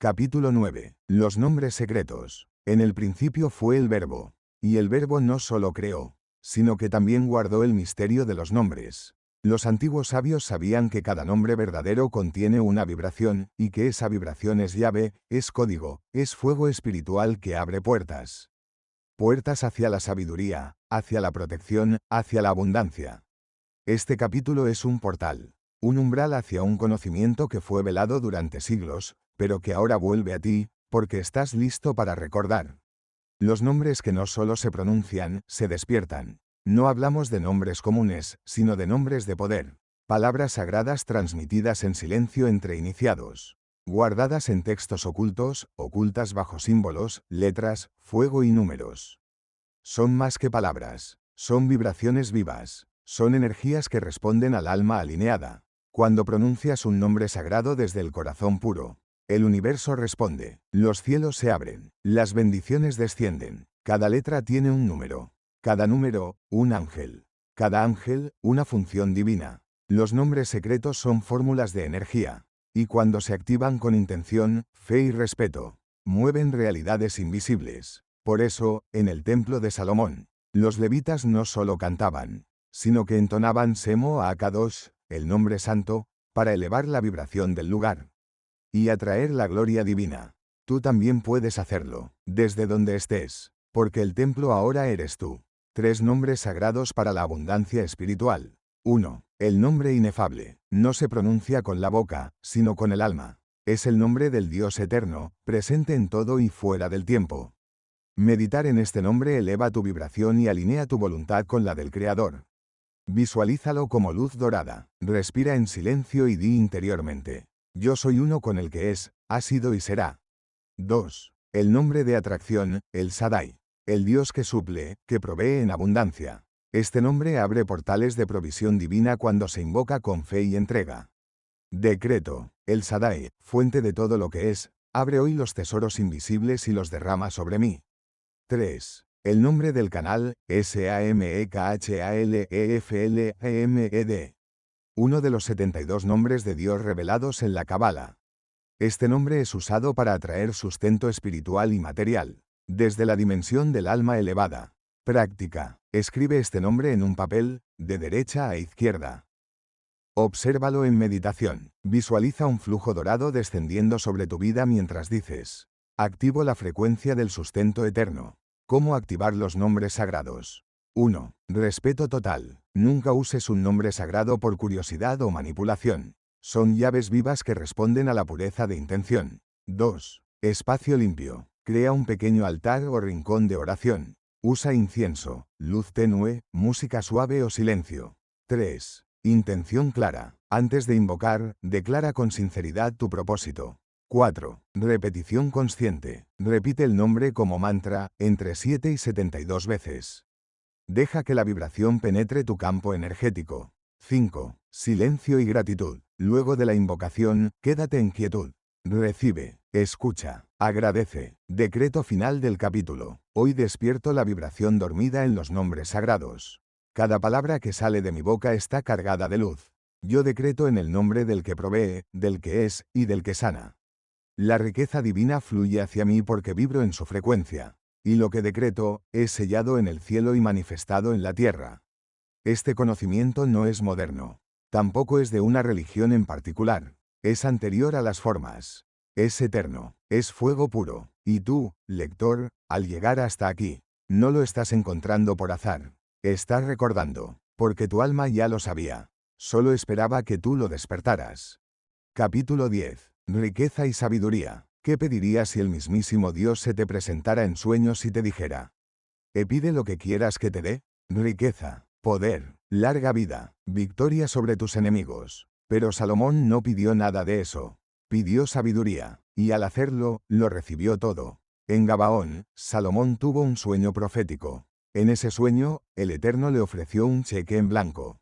Capítulo 9. Los nombres secretos. En el principio fue el Verbo. Y el Verbo no solo creó, sino que también guardó el misterio de los nombres. Los antiguos sabios sabían que cada nombre verdadero contiene una vibración, y que esa vibración es llave, es código, es fuego espiritual que abre puertas. Puertas hacia la sabiduría, hacia la protección, hacia la abundancia. Este capítulo es un portal, un umbral hacia un conocimiento que fue velado durante siglos, pero que ahora vuelve a ti, porque estás listo para recordar. Los nombres que no solo se pronuncian, se despiertan. No hablamos de nombres comunes, sino de nombres de poder. Palabras sagradas transmitidas en silencio entre iniciados. Guardadas en textos ocultos, ocultas bajo símbolos, letras, fuego y números. Son más que palabras. Son vibraciones vivas. Son energías que responden al alma alineada. Cuando pronuncias un nombre sagrado desde el corazón puro, el universo responde, los cielos se abren, las bendiciones descienden, cada letra tiene un número, cada número, un ángel, cada ángel, una función divina. Los nombres secretos son fórmulas de energía, y cuando se activan con intención, fe y respeto, mueven realidades invisibles. Por eso, en el templo de Salomón, los levitas no solo cantaban, sino que entonaban Semo a Kadosh, el nombre santo, para elevar la vibración del lugar y atraer la gloria divina. Tú también puedes hacerlo, desde donde estés, porque el templo ahora eres tú. 3 nombres sagrados para la abundancia espiritual. 1. El nombre inefable. No se pronuncia con la boca, sino con el alma. Es el nombre del Dios eterno, presente en todo y fuera del tiempo. Meditar en este nombre eleva tu vibración y alinea tu voluntad con la del Creador. Visualízalo como luz dorada. Respira en silencio y di interiormente: yo soy uno con el que es, ha sido y será. 2. El nombre de atracción, el Shaddai. El Dios que suple, que provee en abundancia. Este nombre abre portales de provisión divina cuando se invoca con fe y entrega. Decreto. El Shaddai, fuente de todo lo que es, abre hoy los tesoros invisibles y los derrama sobre mí. 3. El nombre del canal, Samekhaleflemed. Uno de los 72 nombres de Dios revelados en la Cábala. Este nombre es usado para atraer sustento espiritual y material, desde la dimensión del alma elevada. Práctica. Escribe este nombre en un papel, de derecha a izquierda. Obsérvalo en meditación. Visualiza un flujo dorado descendiendo sobre tu vida mientras dices: activo la frecuencia del sustento eterno. ¿Cómo activar los nombres sagrados? 1. Respeto total. Nunca uses un nombre sagrado por curiosidad o manipulación. Son llaves vivas que responden a la pureza de intención. 2. Espacio limpio. Crea un pequeño altar o rincón de oración. Usa incienso, luz tenue, música suave o silencio. 3. Intención clara. Antes de invocar, declara con sinceridad tu propósito. 4. Repetición consciente. Repite el nombre como mantra, entre 7 y 72 veces. Deja que la vibración penetre tu campo energético. 5. Silencio y gratitud. Luego de la invocación, quédate en quietud. Recibe, escucha, agradece. Decreto final del capítulo. Hoy despierto la vibración dormida en los nombres sagrados. Cada palabra que sale de mi boca está cargada de luz. Yo decreto en el nombre del que provee, del que es, y del que sana. La riqueza divina fluye hacia mí porque vibro en su frecuencia. Y lo que decreto, es sellado en el cielo y manifestado en la tierra. Este conocimiento no es moderno. Tampoco es de una religión en particular. Es anterior a las formas. Es eterno. Es fuego puro. Y tú, lector, al llegar hasta aquí, no lo estás encontrando por azar. Estás recordando, porque tu alma ya lo sabía. Solo esperaba que tú lo despertaras. Capítulo 10. Riqueza y sabiduría. ¿Qué pedirías si el mismísimo Dios se te presentara en sueños y te dijera: pide lo que quieras que te dé? Riqueza, poder, larga vida, victoria sobre tus enemigos. Pero Salomón no pidió nada de eso. Pidió sabiduría, y al hacerlo, lo recibió todo. En Gabaón, Salomón tuvo un sueño profético. En ese sueño, el Eterno le ofreció un cheque en blanco.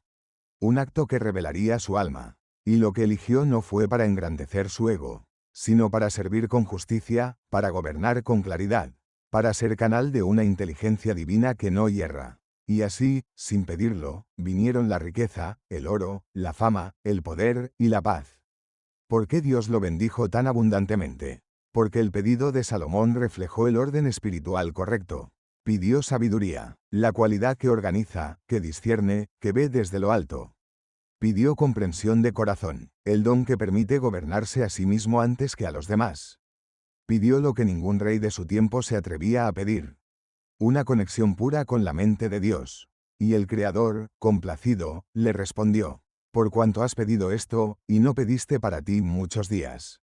Un acto que revelaría su alma. Y lo que eligió no fue para engrandecer su ego, sino para servir con justicia, para gobernar con claridad, para ser canal de una inteligencia divina que no hierra. Y así, sin pedirlo, vinieron la riqueza, el oro, la fama, el poder y la paz. ¿Por qué Dios lo bendijo tan abundantemente? Porque el pedido de Salomón reflejó el orden espiritual correcto. Pidió sabiduría, la cualidad que organiza, que discierne, que ve desde lo alto. Pidió comprensión de corazón, el don que permite gobernarse a sí mismo antes que a los demás. Pidió lo que ningún rey de su tiempo se atrevía a pedir. Una conexión pura con la mente de Dios. Y el Creador, complacido, le respondió: por cuanto has pedido esto, y no pediste para ti muchos días.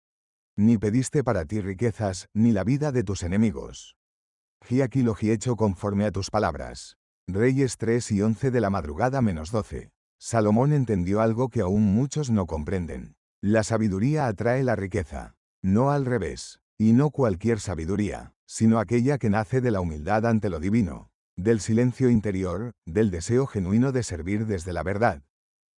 Ni pediste para ti riquezas, ni la vida de tus enemigos. He aquí lo he hecho conforme a tus palabras. Reyes 3 y 11 de la madrugada -12. Salomón entendió algo que aún muchos no comprenden. La sabiduría atrae la riqueza. No al revés. Y no cualquier sabiduría, sino aquella que nace de la humildad ante lo divino, del silencio interior, del deseo genuino de servir desde la verdad.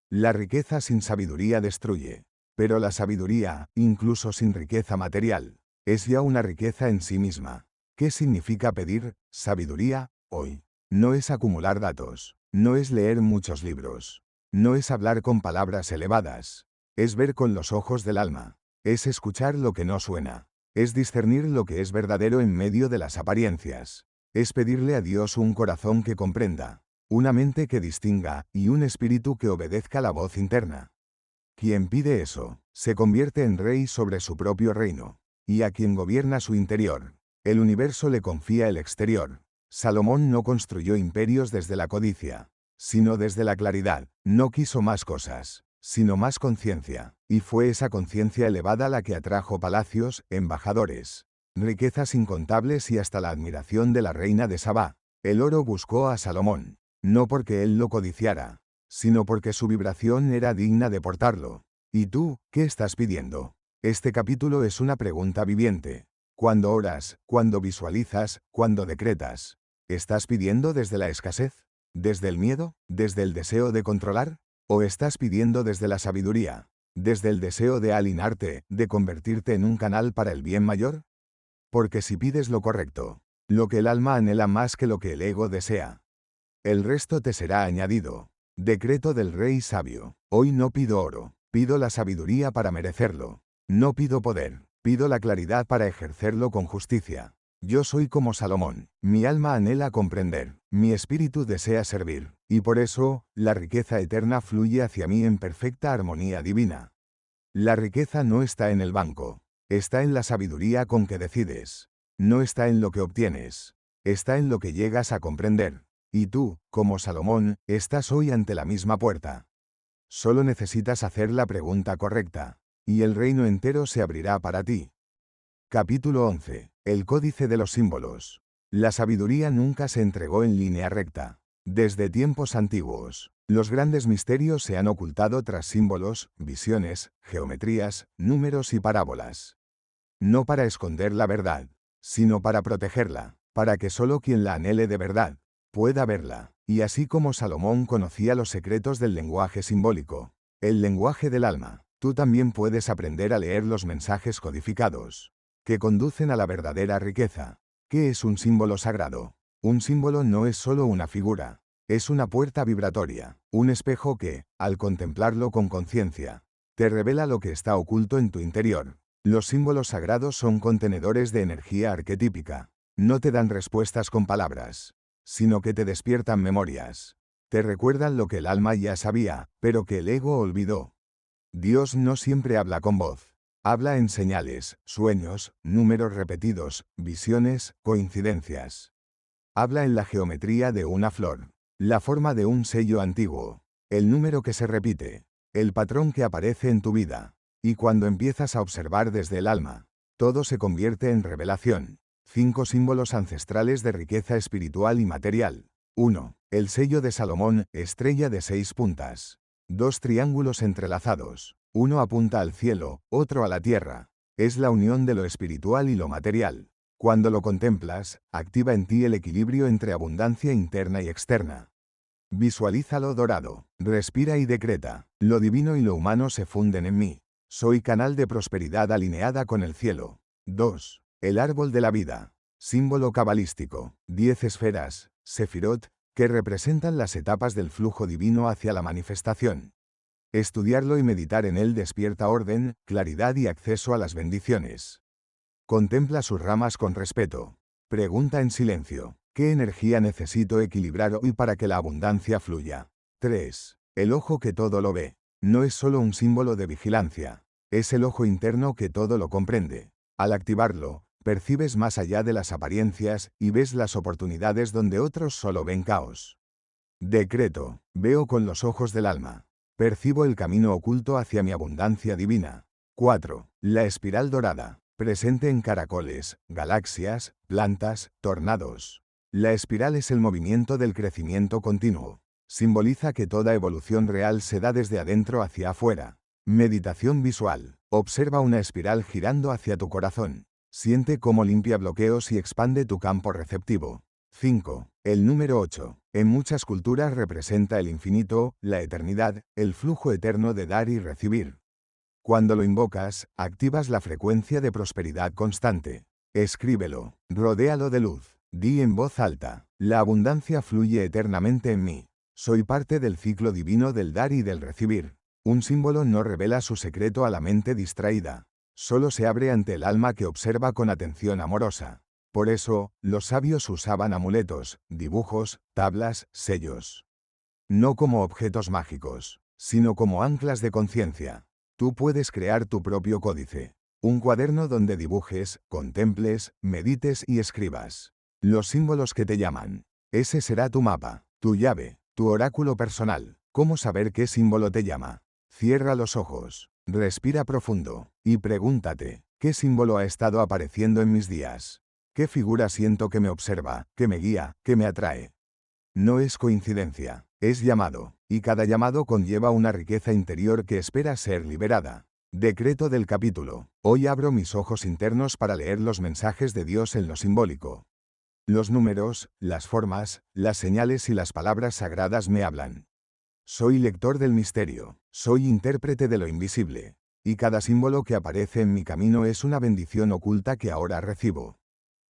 La riqueza sin sabiduría destruye. Pero la sabiduría, incluso sin riqueza material, es ya una riqueza en sí misma. ¿Qué significa pedir sabiduría hoy? No es acumular datos, no es leer muchos libros, no es hablar con palabras elevadas, es ver con los ojos del alma, es escuchar lo que no suena, es discernir lo que es verdadero en medio de las apariencias, es pedirle a Dios un corazón que comprenda, una mente que distinga y un espíritu que obedezca la voz interna. Quien pide eso, se convierte en rey sobre su propio reino, y a quien gobierna su interior, el universo le confía el exterior. Salomón no construyó imperios desde la codicia, sino desde la claridad. No quiso más cosas, sino más conciencia, y fue esa conciencia elevada la que atrajo palacios, embajadores, riquezas incontables y hasta la admiración de la reina de Sabá. El oro buscó a Salomón, no porque él lo codiciara, sino porque su vibración era digna de portarlo. ¿Y tú, qué estás pidiendo? Este capítulo es una pregunta viviente. Cuando oras, cuando visualizas, cuando decretas, ¿estás pidiendo desde la escasez? ¿Desde el miedo? ¿Desde el deseo de controlar? ¿O estás pidiendo desde la sabiduría? ¿Desde el deseo de alinearte, de convertirte en un canal para el bien mayor? Porque si pides lo correcto, lo que el alma anhela más que lo que el ego desea, el resto te será añadido. Decreto del Rey Sabio. Hoy no pido oro, pido la sabiduría para merecerlo. No pido poder, pido la claridad para ejercerlo con justicia. Yo soy como Salomón, mi alma anhela comprender, mi espíritu desea servir, y por eso, la riqueza eterna fluye hacia mí en perfecta armonía divina. La riqueza no está en el banco, está en la sabiduría con que decides. No está en lo que obtienes, está en lo que llegas a comprender. Y tú, como Salomón, estás hoy ante la misma puerta. Solo necesitas hacer la pregunta correcta, y el reino entero se abrirá para ti. Capítulo 11. El códice de los símbolos. La sabiduría nunca se entregó en línea recta. Desde tiempos antiguos, los grandes misterios se han ocultado tras símbolos, visiones, geometrías, números y parábolas. No para esconder la verdad, sino para protegerla, para que solo quien la anhele de verdad pueda verla. Y así como Salomón conocía los secretos del lenguaje simbólico, el lenguaje del alma, tú también puedes aprender a leer los mensajes codificados, que conducen a la verdadera riqueza. ¿Qué es un símbolo sagrado? Un símbolo no es solo una figura, es una puerta vibratoria, un espejo que, al contemplarlo con conciencia, te revela lo que está oculto en tu interior. Los símbolos sagrados son contenedores de energía arquetípica. No te dan respuestas con palabras, sino que te despiertan memorias. Te recuerdan lo que el alma ya sabía, pero que el ego olvidó. Dios no siempre habla con voz. Habla en señales, sueños, números repetidos, visiones, coincidencias. Habla en la geometría de una flor, la forma de un sello antiguo, el número que se repite, el patrón que aparece en tu vida. Y cuando empiezas a observar desde el alma, todo se convierte en revelación. 5 símbolos ancestrales de riqueza espiritual y material. 1. El sello de Salomón, estrella de 6 puntas. 2 triángulos entrelazados. Uno apunta al cielo, otro a la tierra. Es la unión de lo espiritual y lo material. Cuando lo contemplas, activa en ti el equilibrio entre abundancia interna y externa. Visualízalo dorado. Respira y decreta. Lo divino y lo humano se funden en mí. Soy canal de prosperidad alineada con el cielo. 2. El árbol de la vida. Símbolo cabalístico. 10 esferas, sefirot, que representan las etapas del flujo divino hacia la manifestación. Estudiarlo y meditar en él despierta orden, claridad y acceso a las bendiciones. Contempla sus ramas con respeto. Pregunta en silencio. ¿Qué energía necesito equilibrar hoy para que la abundancia fluya? 3. El ojo que todo lo ve. No es solo un símbolo de vigilancia. Es el ojo interno que todo lo comprende. Al activarlo, percibes más allá de las apariencias y ves las oportunidades donde otros solo ven caos. Decreto. Veo con los ojos del alma. Percibo el camino oculto hacia mi abundancia divina. 4. La espiral dorada. Presente en caracoles, galaxias, plantas, tornados. La espiral es el movimiento del crecimiento continuo. Simboliza que toda evolución real se da desde adentro hacia afuera. Meditación visual. Observa una espiral girando hacia tu corazón. Siente cómo limpia bloqueos y expande tu campo receptivo. 5. El número 8. En muchas culturas representa el infinito, la eternidad, el flujo eterno de dar y recibir. Cuando lo invocas, activas la frecuencia de prosperidad constante. Escríbelo, rodéalo de luz. Di en voz alta, la abundancia fluye eternamente en mí. Soy parte del ciclo divino del dar y del recibir. Un símbolo no revela su secreto a la mente distraída. Solo se abre ante el alma que observa con atención amorosa. Por eso, los sabios usaban amuletos, dibujos, tablas, sellos. No como objetos mágicos, sino como anclas de conciencia. Tú puedes crear tu propio códice. Un cuaderno donde dibujes, contemples, medites y escribas. Los símbolos que te llaman. Ese será tu mapa, tu llave, tu oráculo personal. ¿Cómo saber qué símbolo te llama? Cierra los ojos, respira profundo, y pregúntate, ¿qué símbolo ha estado apareciendo en mis días? ¿Qué figura siento que me observa, que me guía, que me atrae? No es coincidencia, es llamado, y cada llamado conlleva una riqueza interior que espera ser liberada. Decreto del capítulo. Hoy abro mis ojos internos para leer los mensajes de Dios en lo simbólico. Los números, las formas, las señales y las palabras sagradas me hablan. Soy lector del misterio, soy intérprete de lo invisible, y cada símbolo que aparece en mi camino es una bendición oculta que ahora recibo.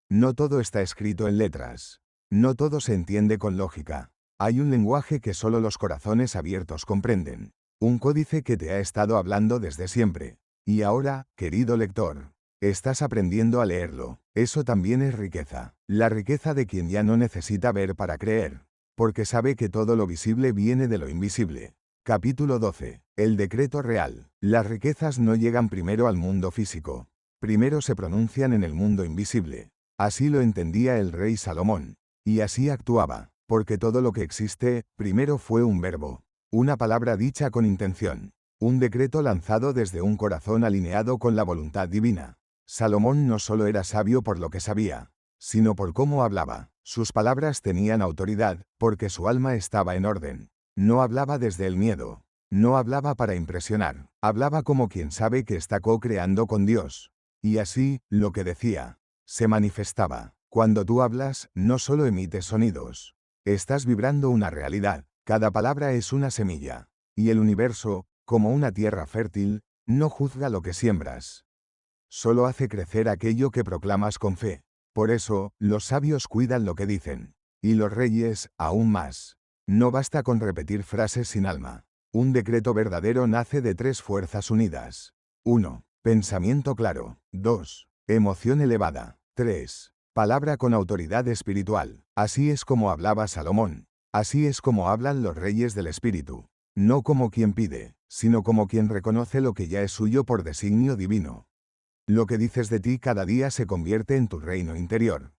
No todo está escrito en letras. No todo se entiende con lógica. Hay un lenguaje que solo los corazones abiertos comprenden. Un códice que te ha estado hablando desde siempre. Y ahora, querido lector, estás aprendiendo a leerlo. Eso también es riqueza. La riqueza de quien ya no necesita ver para creer. Porque sabe que todo lo visible viene de lo invisible. Capítulo 12. El decreto real. Las riquezas no llegan primero al mundo físico. Primero se pronuncian en el mundo invisible. Así lo entendía el rey Salomón. Y así actuaba, porque todo lo que existe, primero fue un verbo, una palabra dicha con intención, un decreto lanzado desde un corazón alineado con la voluntad divina. Salomón no solo era sabio por lo que sabía, sino por cómo hablaba. Sus palabras tenían autoridad, porque su alma estaba en orden. No hablaba desde el miedo. No hablaba para impresionar. Hablaba como quien sabe que está co-creando con Dios. Y así, lo que decía, se manifestaba. Cuando tú hablas, no solo emites sonidos. Estás vibrando una realidad. Cada palabra es una semilla. Y el universo, como una tierra fértil, no juzga lo que siembras. Solo hace crecer aquello que proclamas con fe. Por eso, los sabios cuidan lo que dicen. Y los reyes, aún más. No basta con repetir frases sin alma. Un decreto verdadero nace de 3 fuerzas unidas. 1. Pensamiento claro. 2. Emoción elevada. 3. Palabra con autoridad espiritual. Así es como hablaba Salomón. Así es como hablan los reyes del espíritu. No como quien pide, sino como quien reconoce lo que ya es suyo por designio divino. Lo que dices de ti cada día se convierte en tu reino interior.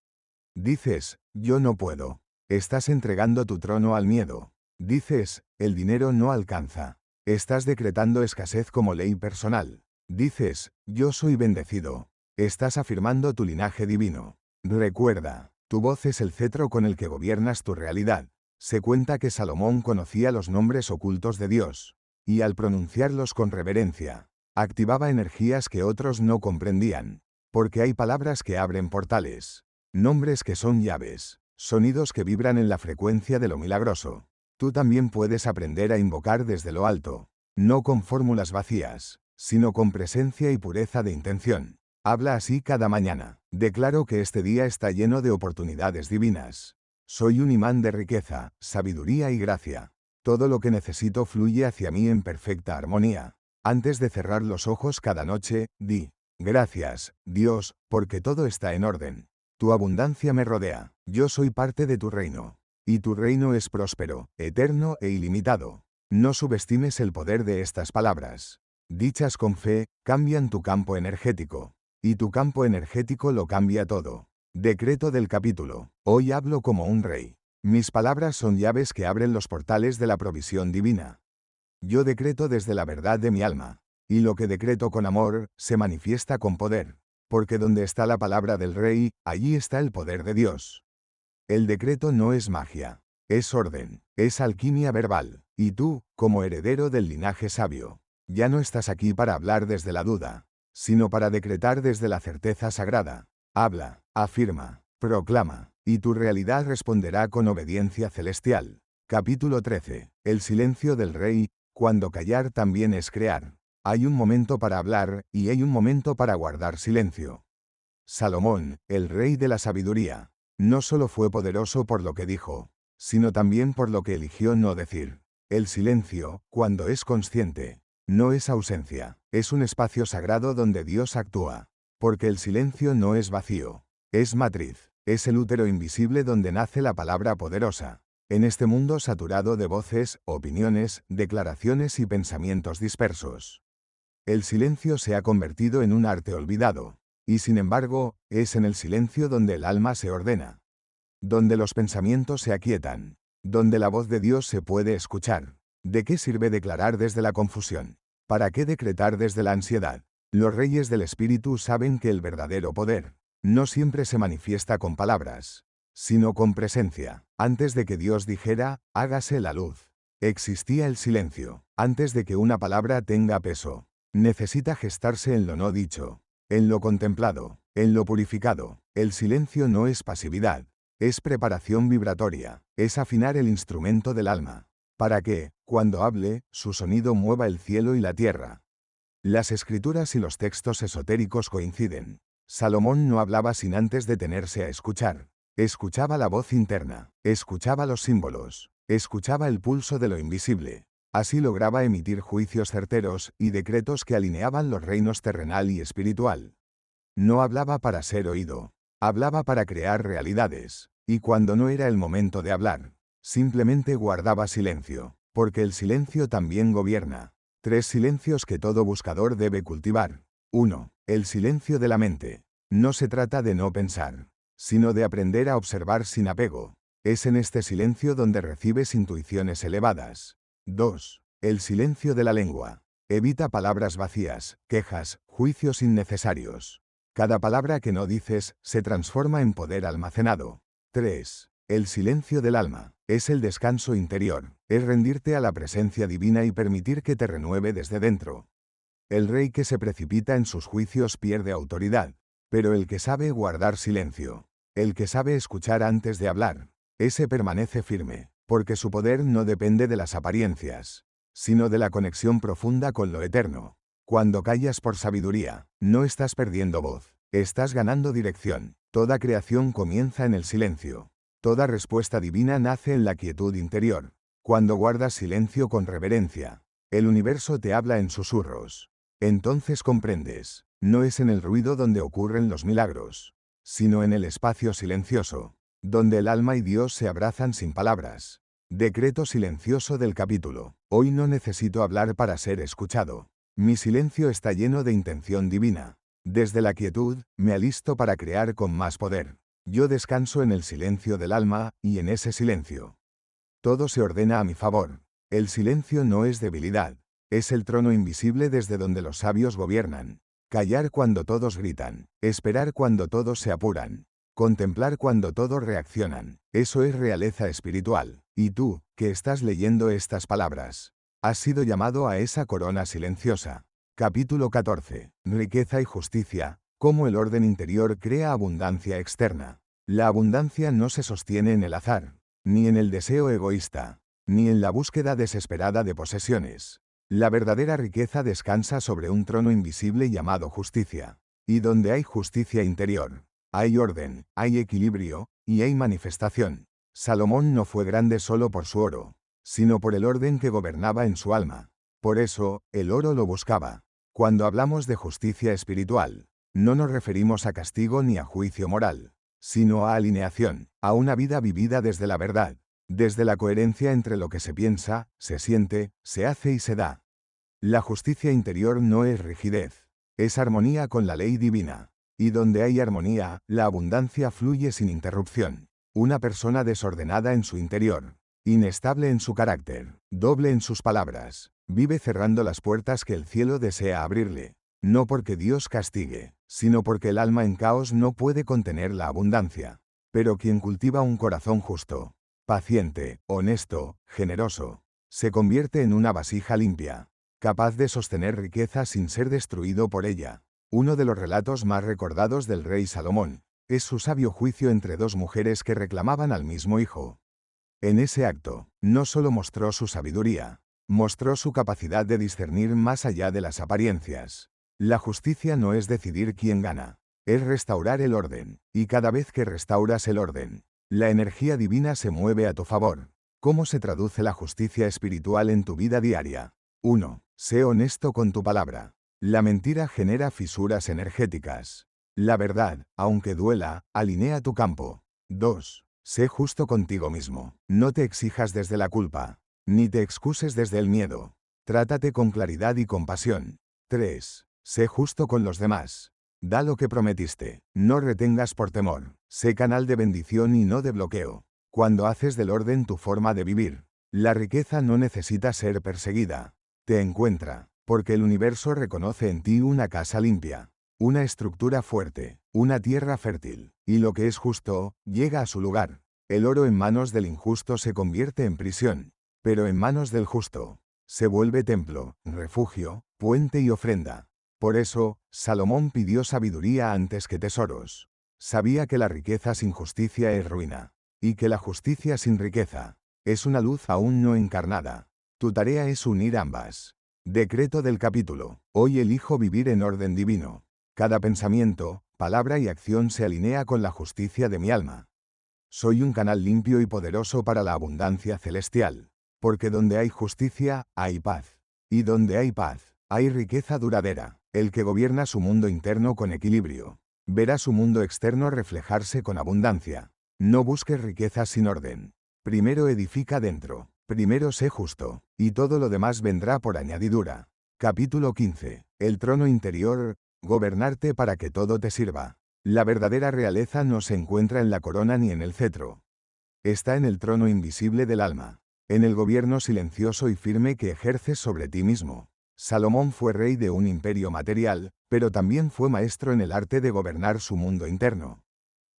Dices, yo no puedo. Estás entregando tu trono al miedo. Dices, el dinero no alcanza. Estás decretando escasez como ley personal. Dices, yo soy bendecido. Estás afirmando tu linaje divino. Recuerda, tu voz es el cetro con el que gobiernas tu realidad. Se cuenta que Salomón conocía los nombres ocultos de Dios, y al pronunciarlos con reverencia, activaba energías que otros no comprendían, porque hay palabras que abren portales, nombres que son llaves, sonidos que vibran en la frecuencia de lo milagroso. Tú también puedes aprender a invocar desde lo alto, no con fórmulas vacías, sino con presencia y pureza de intención. Habla así cada mañana. Declaro que este día está lleno de oportunidades divinas. Soy un imán de riqueza, sabiduría y gracia. Todo lo que necesito fluye hacia mí en perfecta armonía. Antes de cerrar los ojos cada noche, di, Gracias, Dios, porque todo está en orden. Tu abundancia me rodea. Yo soy parte de tu reino. Y tu reino es próspero, eterno e ilimitado. No subestimes el poder de estas palabras. Dichas con fe, cambian tu campo energético. Y tu campo energético lo cambia todo. Decreto del capítulo. Hoy hablo como un rey. Mis palabras son llaves que abren los portales de la provisión divina. Yo decreto desde la verdad de mi alma. Y lo que decreto con amor, se manifiesta con poder. Porque donde está la palabra del rey, allí está el poder de Dios. El decreto no es magia. Es orden. Es alquimia verbal. Y tú, como heredero del linaje sabio, ya no estás aquí para hablar desde la duda, sino para decretar desde la certeza sagrada. Habla, afirma, proclama, y tu realidad responderá con obediencia celestial. Capítulo 13. El silencio del rey. Cuando callar también es crear. Hay un momento para hablar, y hay un momento para guardar silencio. Salomón, el rey de la sabiduría, no solo fue poderoso por lo que dijo, sino también por lo que eligió no decir. El silencio, cuando es consciente, no es ausencia, es un espacio sagrado donde Dios actúa. Porque el silencio no es vacío, es matriz, es el útero invisible donde nace la palabra poderosa. En este mundo saturado de voces, opiniones, declaraciones y pensamientos dispersos, el silencio se ha convertido en un arte olvidado. Y sin embargo, es en el silencio donde el alma se ordena, donde los pensamientos se aquietan, donde la voz de Dios se puede escuchar. ¿De qué sirve declarar desde la confusión? ¿Para qué decretar desde la ansiedad? Los reyes del espíritu saben que el verdadero poder no siempre se manifiesta con palabras, sino con presencia. Antes de que Dios dijera, hágase la luz, existía el silencio. Antes de que una palabra tenga peso, necesita gestarse en lo no dicho, en lo contemplado, en lo purificado. El silencio no es pasividad, es preparación vibratoria, es afinar el instrumento del alma, para que, cuando hable, su sonido mueva el cielo y la tierra. Las escrituras y los textos esotéricos coinciden. Salomón no hablaba sin antes detenerse a escuchar. Escuchaba la voz interna, escuchaba los símbolos, escuchaba el pulso de lo invisible. Así lograba emitir juicios certeros y decretos que alineaban los reinos terrenal y espiritual. No hablaba para ser oído, hablaba para crear realidades. Y cuando no era el momento de hablar, simplemente guardaba silencio, porque el silencio también gobierna. 3 silencios que todo buscador debe cultivar. 1. El silencio de la mente. No se trata de no pensar, sino de aprender a observar sin apego. Es en este silencio donde recibes intuiciones elevadas. 2. El silencio de la lengua. Evita palabras vacías, quejas, juicios innecesarios. Cada palabra que no dices se transforma en poder almacenado. 3. El silencio del alma. Es el descanso interior. Es rendirte a la presencia divina y permitir que te renueve desde dentro. El rey que se precipita en sus juicios pierde autoridad. Pero el que sabe guardar silencio, el que sabe escuchar antes de hablar, ese permanece firme, porque su poder no depende de las apariencias, sino de la conexión profunda con lo eterno. Cuando callas por sabiduría, no estás perdiendo voz, estás ganando dirección. Toda creación comienza en el silencio. Toda respuesta divina nace en la quietud interior. Cuando guardas silencio con reverencia, el universo te habla en susurros. Entonces comprendes, no es en el ruido donde ocurren los milagros, sino en el espacio silencioso, donde el alma y Dios se abrazan sin palabras. Decreto silencioso del capítulo. Hoy no necesito hablar para ser escuchado. Mi silencio está lleno de intención divina. Desde la quietud, me alisto para crear con más poder. Yo descanso en el silencio del alma, y en ese silencio todo se ordena a mi favor. El silencio no es debilidad, es el trono invisible desde donde los sabios gobiernan. Callar cuando todos gritan, esperar cuando todos se apuran, contemplar cuando todos reaccionan. Eso es realeza espiritual. Y tú, que estás leyendo estas palabras, has sido llamado a esa corona silenciosa. Capítulo 14. Riqueza y justicia. Cómo el orden interior crea abundancia externa. La abundancia no se sostiene en el azar, ni en el deseo egoísta, ni en la búsqueda desesperada de posesiones. La verdadera riqueza descansa sobre un trono invisible llamado justicia. Y donde hay justicia interior, hay orden, hay equilibrio, y hay manifestación. Salomón no fue grande solo por su oro, sino por el orden que gobernaba en su alma. Por eso, el oro lo buscaba. Cuando hablamos de justicia espiritual, No nos referimos a castigo ni a juicio moral, sino a alineación, a una vida vivida desde la verdad, desde la coherencia entre lo que se piensa, se siente, se hace y se da. La justicia interior no es rigidez, es armonía con la ley divina. Y donde hay armonía, la abundancia fluye sin interrupción. Una persona desordenada en su interior, inestable en su carácter, doble en sus palabras, vive cerrando las puertas que el cielo desea abrirle, no porque Dios castigue, sino porque el alma en caos no puede contener la abundancia. Pero quien cultiva un corazón justo, paciente, honesto, generoso, se convierte en una vasija limpia, capaz de sostener riqueza sin ser destruido por ella. Uno de los relatos más recordados del rey Salomón es su sabio juicio entre dos mujeres que reclamaban al mismo hijo. En ese acto, no solo mostró su sabiduría, mostró su capacidad de discernir más allá de las apariencias. La justicia no es decidir quién gana, es restaurar el orden, y cada vez que restauras el orden, la energía divina se mueve a tu favor. ¿Cómo se traduce la justicia espiritual en tu vida diaria? 1. Sé honesto con tu palabra. La mentira genera fisuras energéticas. La verdad, aunque duela, alinea tu campo. 2. Sé justo contigo mismo. No te exijas desde la culpa, ni te excuses desde el miedo. Trátate con claridad y compasión. 3. Sé justo con los demás. Da lo que prometiste. No retengas por temor. Sé canal de bendición y no de bloqueo. Cuando haces del orden tu forma de vivir, la riqueza no necesita ser perseguida. Te encuentra, porque el universo reconoce en ti una casa limpia, una estructura fuerte, una tierra fértil, y lo que es justo, llega a su lugar. El oro en manos del injusto se convierte en prisión, pero en manos del justo, se vuelve templo, refugio, puente y ofrenda. Por eso, Salomón pidió sabiduría antes que tesoros. Sabía que la riqueza sin justicia es ruina, y que la justicia sin riqueza es una luz aún no encarnada. Tu tarea es unir ambas. Decreto del capítulo. Hoy elijo vivir en orden divino. Cada pensamiento, palabra y acción se alinea con la justicia de mi alma. Soy un canal limpio y poderoso para la abundancia celestial. Porque donde hay justicia, hay paz. Y donde hay paz, hay riqueza duradera. El que gobierna su mundo interno con equilibrio, verá su mundo externo reflejarse con abundancia. No busques riqueza sin orden. Primero edifica dentro. Primero sé justo, y todo lo demás vendrá por añadidura. Capítulo 15. El trono interior, gobernarte para que todo te sirva. La verdadera realeza no se encuentra en la corona ni en el cetro. Está en el trono invisible del alma, en el gobierno silencioso y firme que ejerces sobre ti mismo. Salomón fue rey de un imperio material, pero también fue maestro en el arte de gobernar su mundo interno.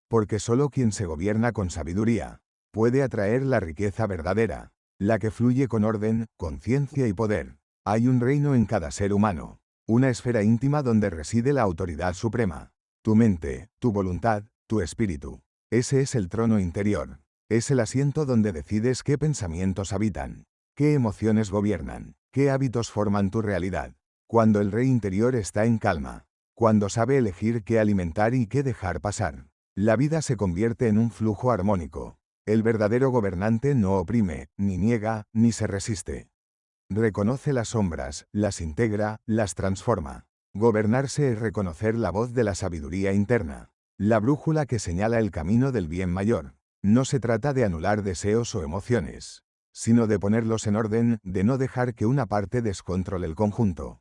Porque solo quien se gobierna con sabiduría puede atraer la riqueza verdadera, la que fluye con orden, conciencia y poder. Hay un reino en cada ser humano, una esfera íntima donde reside la autoridad suprema. Tu mente, tu voluntad, tu espíritu. Ese es el trono interior. Es el asiento donde decides qué pensamientos habitan, qué emociones gobiernan, qué hábitos forman tu realidad. Cuando el rey interior está en calma, cuando sabe elegir qué alimentar y qué dejar pasar, la vida se convierte en un flujo armónico. El verdadero gobernante no oprime, ni niega, ni se resiste. Reconoce las sombras, las integra, las transforma. Gobernarse es reconocer la voz de la sabiduría interna, la brújula que señala el camino del bien mayor. No se trata de anular deseos o emociones, sino de ponerlos en orden, de no dejar que una parte descontrole el conjunto.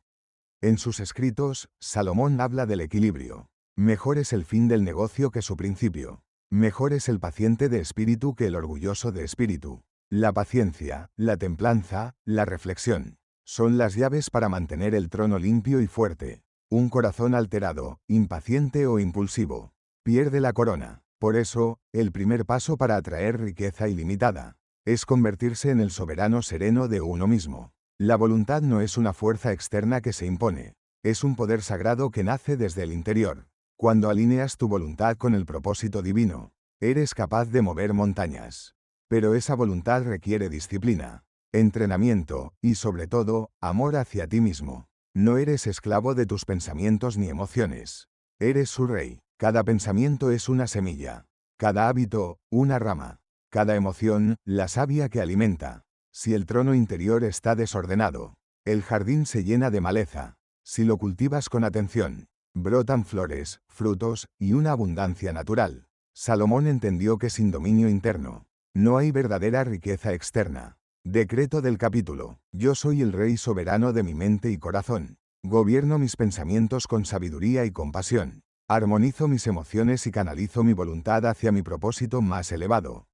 En sus escritos, Salomón habla del equilibrio. Mejor es el fin del negocio que su principio. Mejor es el paciente de espíritu que el orgulloso de espíritu. La paciencia, la templanza, la reflexión, son las llaves para mantener el trono limpio y fuerte. Un corazón alterado, impaciente o impulsivo, pierde la corona. Por eso, el primer paso para atraer riqueza ilimitada es convertirse en el soberano sereno de uno mismo. La voluntad no es una fuerza externa que se impone, es un poder sagrado que nace desde el interior. Cuando alineas tu voluntad con el propósito divino, eres capaz de mover montañas. Pero esa voluntad requiere disciplina, entrenamiento y, sobre todo, amor hacia ti mismo. No eres esclavo de tus pensamientos ni emociones. Eres su rey. Cada pensamiento es una semilla. Cada hábito, una rama. Cada emoción, la savia que alimenta. Si el trono interior está desordenado, el jardín se llena de maleza. Si lo cultivas con atención, Brotan flores, frutos, y una abundancia natural. Salomón entendió que sin dominio interno, no hay verdadera riqueza externa. Decreto del capítulo. Yo soy el rey soberano de mi mente y corazón. Gobierno mis pensamientos con sabiduría y compasión. Armonizo mis emociones y canalizo mi voluntad hacia mi propósito más elevado.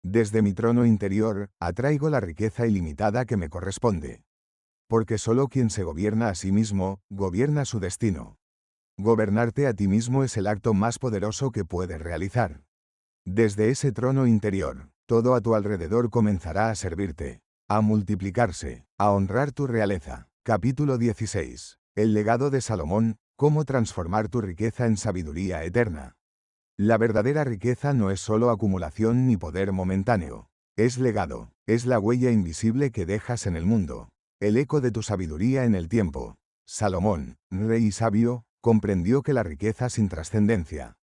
Desde mi trono interior, atraigo la riqueza ilimitada que me corresponde. Porque solo quien se gobierna a sí mismo, gobierna su destino. Gobernarte a ti mismo es el acto más poderoso que puedes realizar. Desde ese trono interior, todo a tu alrededor comenzará a servirte, a multiplicarse, a honrar tu realeza. Capítulo 16. El legado de Salomón, cómo transformar tu riqueza en sabiduría eterna. La verdadera riqueza no es solo acumulación ni poder momentáneo. Es legado, es la huella invisible que dejas en el mundo, el eco de tu sabiduría en el tiempo. Salomón, rey sabio, comprendió que la riqueza sin trascendencia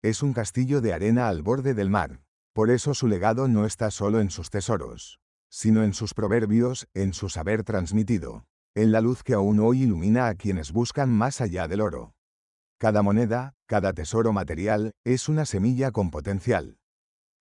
es un castillo de arena al borde del mar. Por eso su legado no está solo en sus tesoros, sino en sus proverbios, en su saber transmitido, en la luz que aún hoy ilumina a quienes buscan más allá del oro. Cada moneda, cada tesoro material, es una semilla con potencial.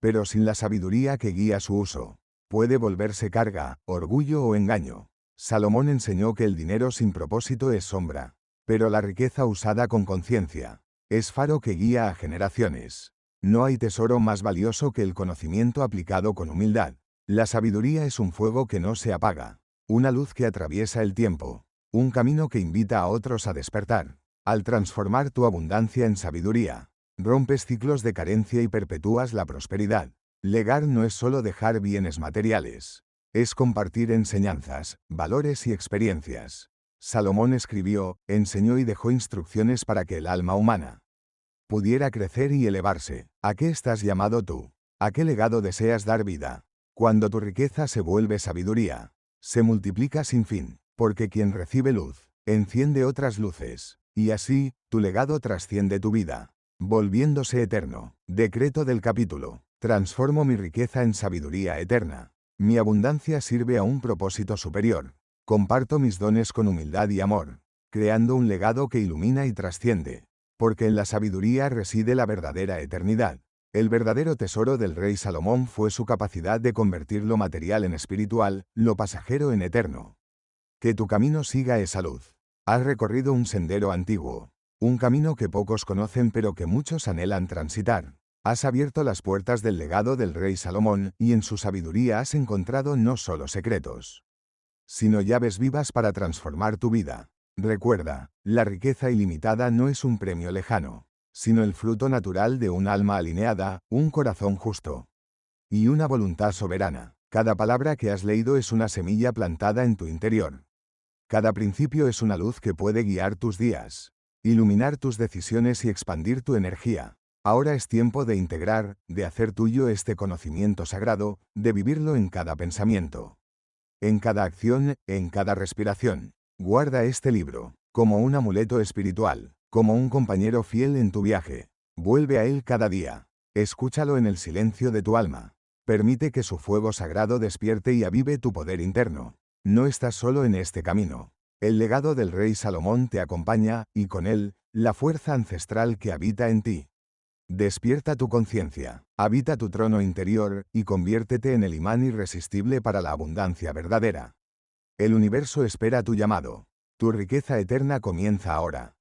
Pero sin la sabiduría que guía su uso, puede volverse carga, orgullo o engaño. Salomón enseñó que el dinero sin propósito es sombra, pero la riqueza usada con conciencia es faro que guía a generaciones. No hay tesoro más valioso que el conocimiento aplicado con humildad. La sabiduría es un fuego que no se apaga, una luz que atraviesa el tiempo, un camino que invita a otros a despertar. Al transformar tu abundancia en sabiduría, rompes ciclos de carencia y perpetúas la prosperidad. Legar no es solo dejar bienes materiales, es compartir enseñanzas, valores y experiencias. Salomón escribió, enseñó y dejó instrucciones para que el alma humana pudiera crecer y elevarse. ¿A qué estás llamado tú? ¿A qué legado deseas dar vida? Cuando tu riqueza se vuelve sabiduría, se multiplica sin fin, porque quien recibe luz, enciende otras luces, y así, tu legado trasciende tu vida, volviéndose eterno. Decreto del capítulo. Transformo mi riqueza en sabiduría eterna. Mi abundancia sirve a un propósito superior. Comparto mis dones con humildad y amor, creando un legado que ilumina y trasciende. Porque en la sabiduría reside la verdadera eternidad. El verdadero tesoro del rey Salomón fue su capacidad de convertir lo material en espiritual, lo pasajero en eterno. Que tu camino siga esa luz. Has recorrido un sendero antiguo, un camino que pocos conocen pero que muchos anhelan transitar. Has abierto las puertas del legado del rey Salomón y en su sabiduría has encontrado no solo secretos, sino llaves vivas para transformar tu vida. Recuerda, la riqueza ilimitada no es un premio lejano, sino el fruto natural de un alma alineada, un corazón justo y una voluntad soberana. Cada palabra que has leído es una semilla plantada en tu interior. Cada principio es una luz que puede guiar tus días, iluminar tus decisiones y expandir tu energía. Ahora es tiempo de integrar, de hacer tuyo este conocimiento sagrado, de vivirlo en cada pensamiento, en cada acción, en cada respiración. Guarda este libro, como un amuleto espiritual, como un compañero fiel en tu viaje. Vuelve a él cada día. Escúchalo en el silencio de tu alma. Permite que su fuego sagrado despierte y avive tu poder interno. No estás solo en este camino. El legado del rey Salomón te acompaña, y con él, la fuerza ancestral que habita en ti. Despierta tu conciencia, habita tu trono interior, y conviértete en el imán irresistible para la abundancia verdadera. El universo espera tu llamado. Tu riqueza eterna comienza ahora.